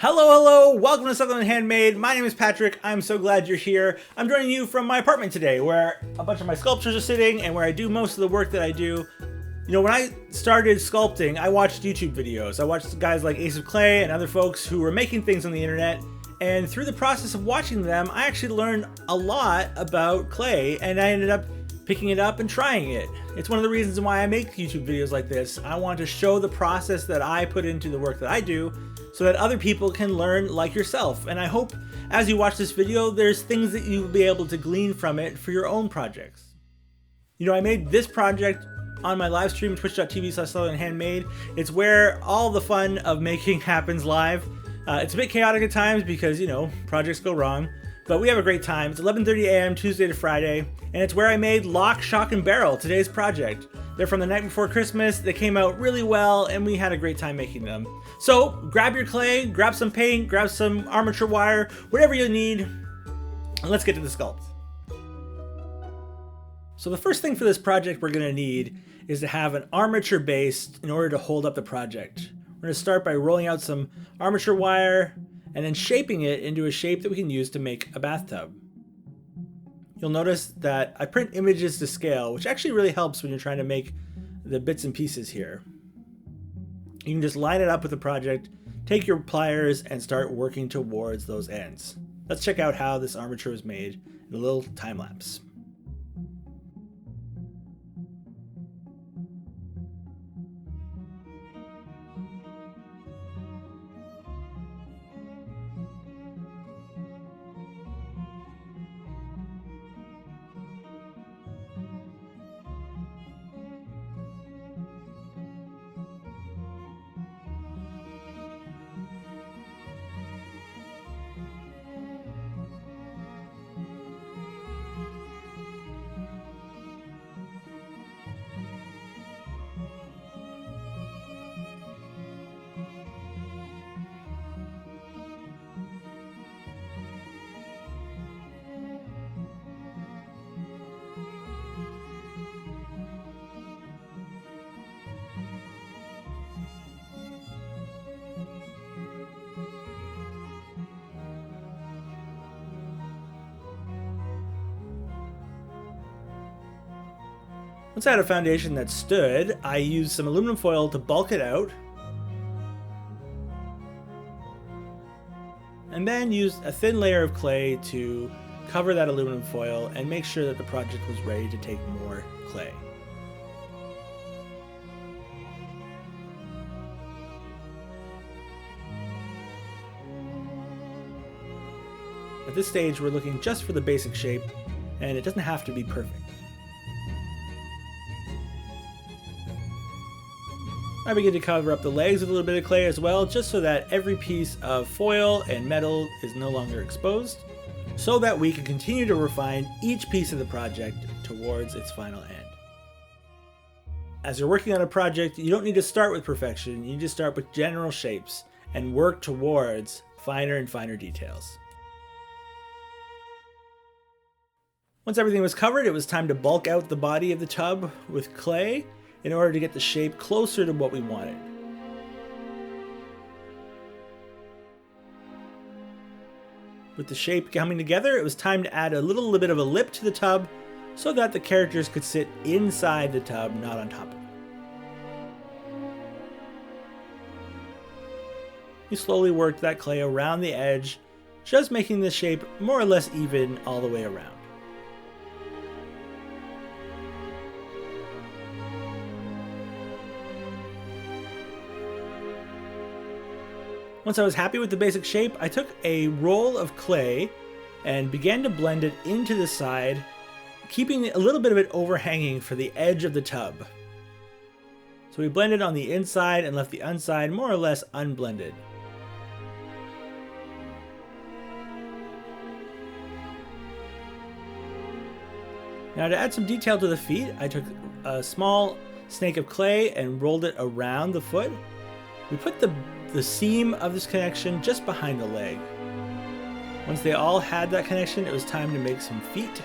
Hello, welcome to Sculpting Handmade. My name is Patrick. I'm so glad you're here. I'm joining you from my apartment today where a bunch of my sculptures are sitting and where I do most of the work that I do. You know, when I started sculpting, I watched YouTube videos. I watched guys like Ace of Clay and other folks who were making things on the internet. And through the process of watching them, I actually learned a lot about clay, and I ended up picking it up and trying it. It's one of the reasons why I make YouTube videos like this. I want to show the process that I put into the work that I do so that other people can learn like yourself. And I hope as you watch this video, there's things that you'll be able to glean from it for your own projects. You know, I made this project on my live stream, twitch.tv/SculptingHandmade. It's where all the fun of making happens live. It's a bit chaotic at times because, you know, projects go wrong, but we have a great time. It's 11:30 a.m. Tuesday to Friday, and it's where I made Lock, Shock, and Barrel, today's project. They're from the night before Christmas. They came out really well, and we had a great time making them. So grab your clay, grab some paint, grab some armature wire, whatever you need, and let's get to the sculpt. So the first thing for this project we're gonna need is to have an armature base in order to hold up the project. We're gonna start by rolling out some armature wire and then shaping it into a shape that we can use to make a bathtub. You'll notice that I print images to scale, which actually really helps when you're trying to make the bits and pieces here. You can just line it up with the project, take your pliers, and start working towards those ends. Let's check out how this armature is made in a little time lapse. Once I had a foundation that stood, I used some aluminum foil to bulk it out, and then used a thin layer of clay to cover that aluminum foil and make sure that the project was ready to take more clay. At this stage, we're looking just for the basic shape, and it doesn't have to be perfect. I begin to cover up the legs with a little bit of clay as well, just so that every piece of foil and metal is no longer exposed, so that we can continue to refine each piece of the project towards its final end. As you're working on a project, you don't need to start with perfection, you need to start with general shapes and work towards finer and finer details. Once everything was covered, it was time to bulk out the body of the tub with clay in order to get the shape closer to what we wanted. With the shape coming together, it was time to add a little bit of a lip to the tub so that the characters could sit inside the tub, not on top of it. We slowly worked that clay around the edge, just making the shape more or less even all the way around. Once I was happy with the basic shape, I took a roll of clay and began to blend it into the side, keeping a little bit of it overhanging for the edge of the tub. So we blended on the inside and left the outside more or less unblended. Now to add some detail to the feet, I took a small snake of clay and rolled it around the foot. We put the seam of this connection just behind the leg. Once they all had that connection, it was time to make some feet.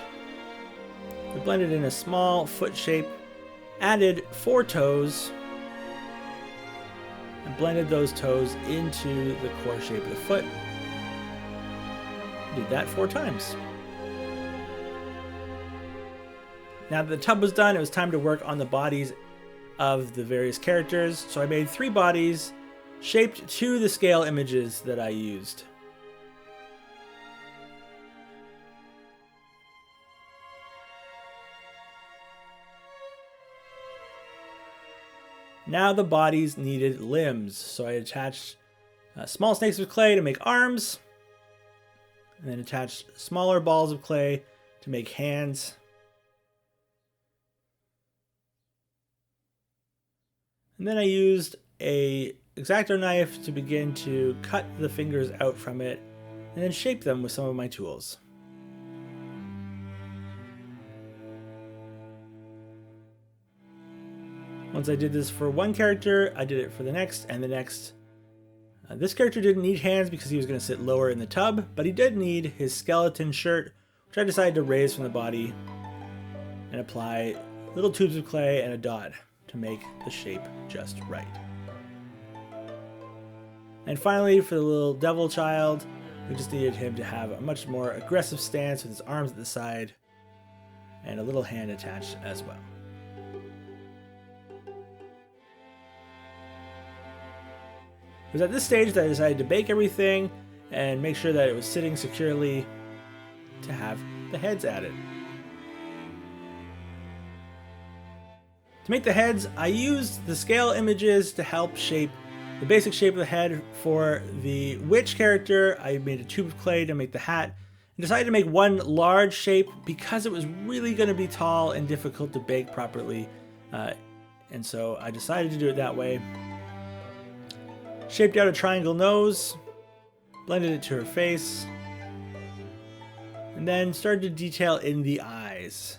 We blended in a small foot shape, added 4 toes, and blended those toes into the core shape of the foot. Did that 4 times. Now that the tub was done, it was time to work on the bodies of the various characters. So I made 3 bodies shaped to the scale images that I used. Now the bodies needed limbs, so I attached small snakes of clay to make arms, and then attached smaller balls of clay to make hands. And then I used a X-Acto knife to begin to cut the fingers out from it, and then shape them with some of my tools. Once I did this for one character, I did it for the next and the next. This character didn't need hands because he was going to sit lower in the tub, but he did need his skeleton shirt, which I decided to raise from the body and apply little tubes of clay and a dot to make the shape just right. And finally, for the little devil child, we just needed him to have a much more aggressive stance with his arms at the side and a little hand attached as well. It was at this stage that I decided to bake everything and make sure that it was sitting securely to have the heads added. To make the heads, I used the scale images to help shape the basic shape of the head. For the witch character, I made a tube of clay to make the hat and decided to make one large shape because it was really going to be tall and difficult to bake properly. And so I decided to do it that way. Shaped out a triangle nose, blended it to her face, and then started to detail in the eyes.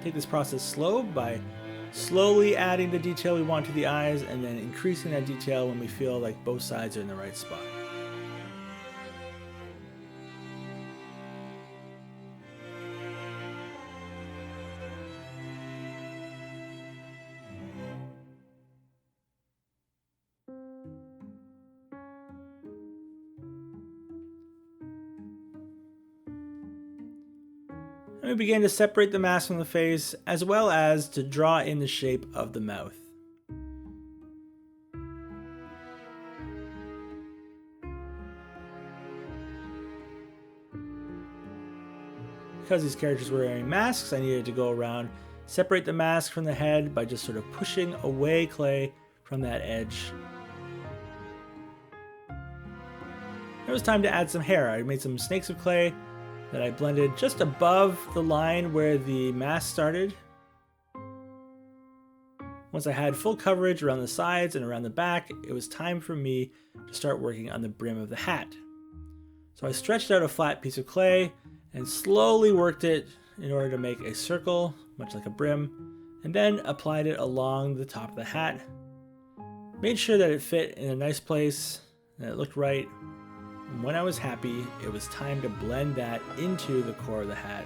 Take this process slow by slowly adding the detail we want to the eyes and then increasing that detail when we feel like both sides are in the right spot. And we began to separate the mask from the face, as well as to draw in the shape of the mouth. Because these characters were wearing masks, I needed to go around, separate the mask from the head by just sort of pushing away clay from that edge. It was time to add some hair. I made some snakes of clay that I blended just above the line where the mask started. Once I had full coverage around the sides and around the back, it was time for me to start working on the brim of the hat. So I stretched out a flat piece of clay and slowly worked it in order to make a circle, much like a brim, and then applied it along the top of the hat. Made sure that it fit in a nice place and it looked right. And when I was happy, it was time to blend that into the core of the hat.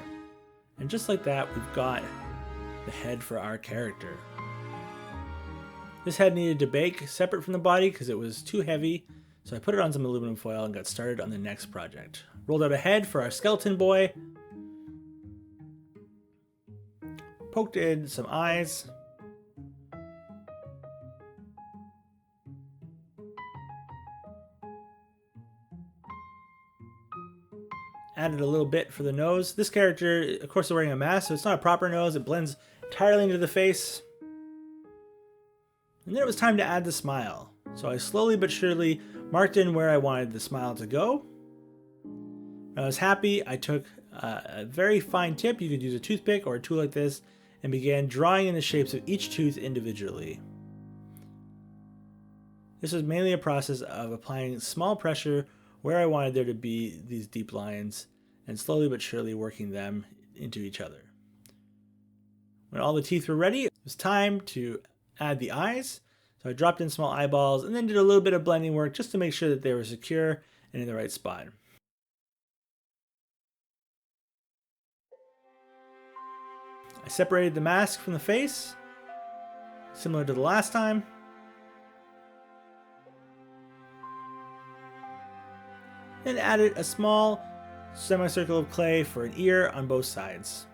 And just like that, we've got the head for our character. This head needed to bake separate from the body because it was too heavy, so I put it on some aluminum foil and got started on the next project. Rolled out a head for our skeleton boy, poked in some eyes, added a little bit for the nose. This character, of course, is wearing a mask, so it's not a proper nose. It blends entirely into the face. And then it was time to add the smile. So I slowly but surely marked in where I wanted the smile to go. When I was happy, I took a very fine tip. You could use a toothpick or a tool like this, and began drawing in the shapes of each tooth individually. This was mainly a process of applying small pressure where I wanted there to be these deep lines, and slowly but surely working them into each other. When all the teeth were ready, it was time to add the eyes. So I dropped in small eyeballs and then did a little bit of blending work just to make sure that they were secure and in the right spot. I separated the mask from the face, similar to the last time. Then added a small semicircle of clay for an ear on both sides.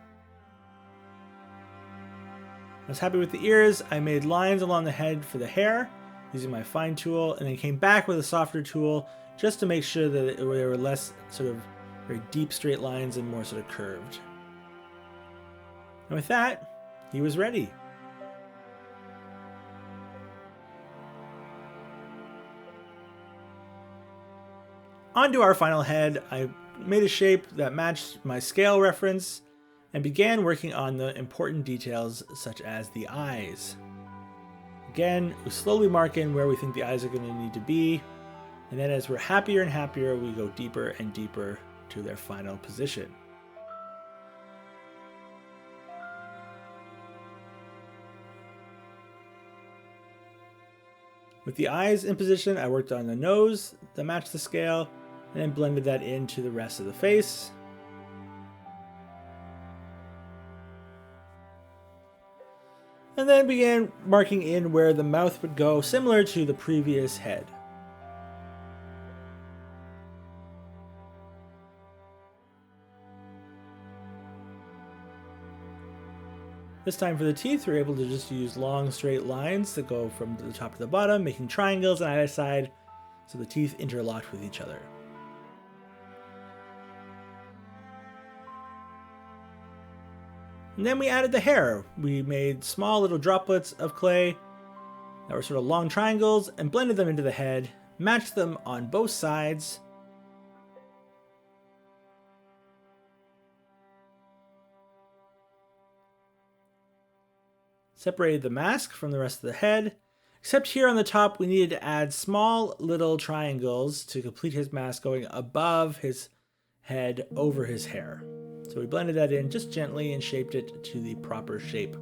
I was happy with the ears. I made lines along the head for the hair using my fine tool, and then came back with a softer tool just to make sure that there were less sort of very deep straight lines and more sort of curved. And with that, he was ready. Onto our final head, I made a shape that matched my scale reference and began working on the important details such as the eyes. Again, we slowly mark in where we think the eyes are going to need to be, and then as we're happier and happier, we go deeper and deeper to their final position. With the eyes in position, I worked on the nose that matched the scale, and then blended that into the rest of the face. And then began marking in where the mouth would go, similar to the previous head. This time for the teeth, we're able to just use long straight lines that go from the top to the bottom, making triangles on either side so the teeth interlocked with each other. And then we added the hair. We made small little droplets of clay that were sort of long triangles and blended them into the head, matched them on both sides. Separated the mask from the rest of the head, except here on the top we needed to add small little triangles to complete his mask going above his head over his hair. So we blended that in just gently and shaped it to the proper shape.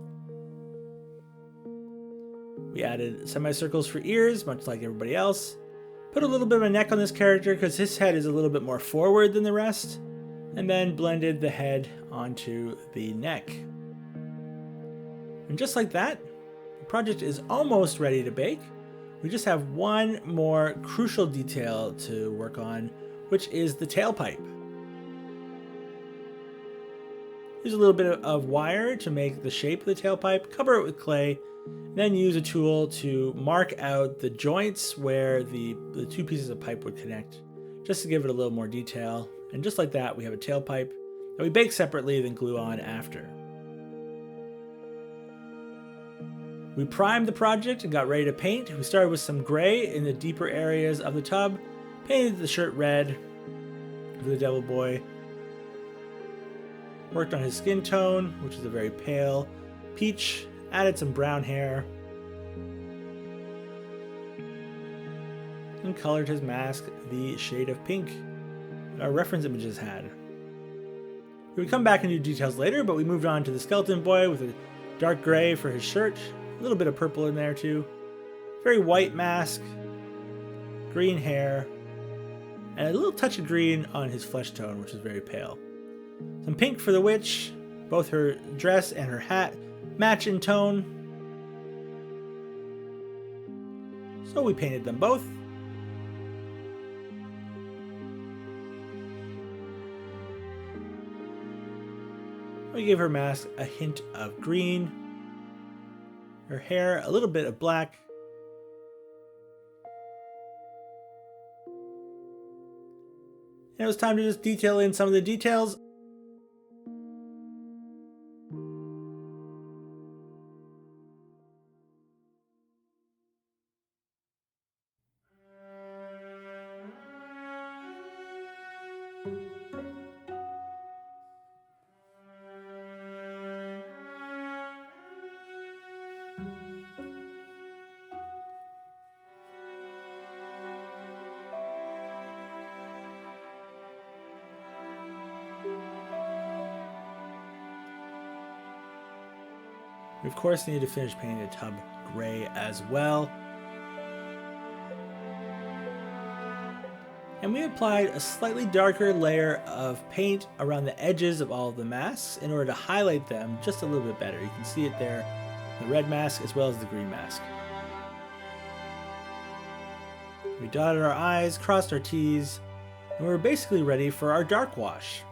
We added semicircles for ears, much like everybody else. Put a little bit of a neck on this character because his head is a little bit more forward than the rest. And then blended the head onto the neck. And just like that, the project is almost ready to bake. We just have one more crucial detail to work on, which is the tailpipe. Use a little bit of wire to make the shape of the tailpipe, cover it with clay, and then use a tool to mark out the joints where the two pieces of pipe would connect, just to give it a little more detail. And just like that, we have a tailpipe that we bake separately, then glue on after. We primed the project and got ready to paint. We started with some gray in the deeper areas of the tub, painted the shirt red for the Devil Boy, worked on his skin tone, which is a very pale peach, added some brown hair, and colored his mask the shade of pink that our reference images had. We would come back and do details later, but we moved on to the skeleton boy with a dark gray for his shirt, a little bit of purple in there too, very white mask, green hair, and a little touch of green on his flesh tone, which is very pale. Some pink for the witch. Both her dress and her hat match in tone, so we painted them both. We gave her mask a hint of green, her hair a little bit of black, and it was time to just detail in some of the details. We of course need to finish painting the tub gray as well. And we applied a slightly darker layer of paint around the edges of all of the masks in order to highlight them just a little bit better. You can see it there, the red mask as well as the green mask. We dotted our I's, crossed our T's, and we were basically ready for our dark wash.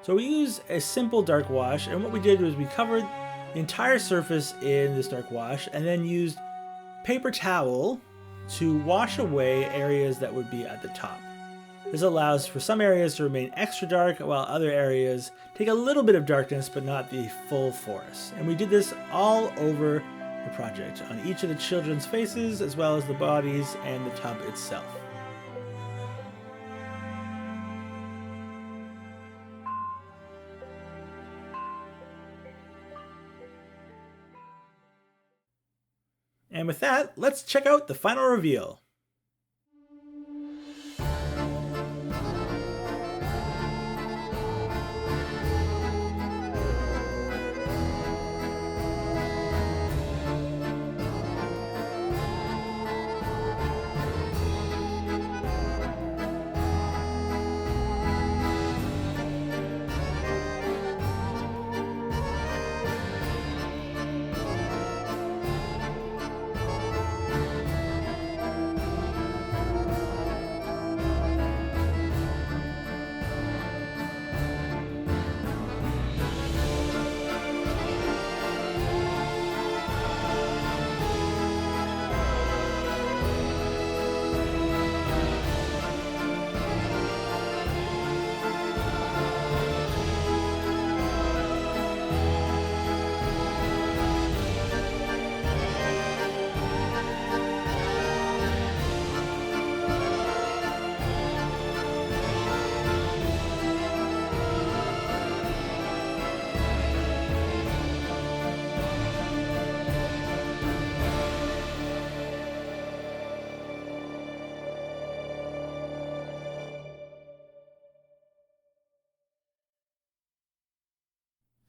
So we used a simple dark wash, and what we did was we covered the entire surface in this dark wash and then used paper towel to wash away areas that would be at the top. This allows for some areas to remain extra dark while other areas take a little bit of darkness but not the full forest. And we did this all over the project, on each of the children's faces as well as the bodies and the tub itself. And with that, let's check out the final reveal.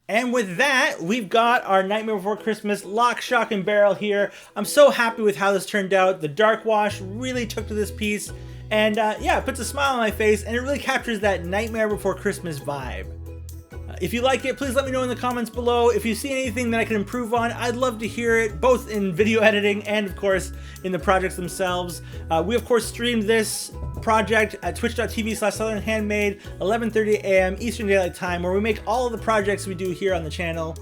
And with that, we've got our Nightmare Before Christmas lock, shock, and barrel here. I'm so happy with how this turned out. The dark wash really took to this piece. And yeah, it puts a smile on my face, and it really captures that Nightmare Before Christmas vibe. If you like it, please let me know in the comments below. If you see anything that I can improve on, I'd love to hear it, both in video editing and, of course, in the projects themselves. We, of course, streamed this project at twitch.tv/southernhandmade, 11:30 a.m. Eastern Daylight Time, where we make all of the projects we do here on the channel.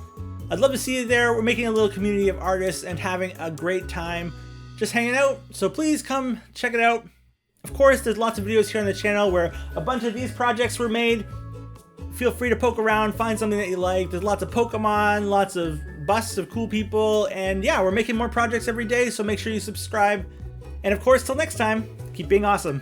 I'd love to see you there. We're making a little community of artists and having a great time just hanging out. So please come check it out. Of course, there's lots of videos here on the channel where a bunch of these projects were made. Feel free to poke around, find something that you like. There's lots of Pokemon, lots of busts of cool people, and yeah, we're making more projects every day, so make sure you subscribe. And of course, till next time, keep being awesome.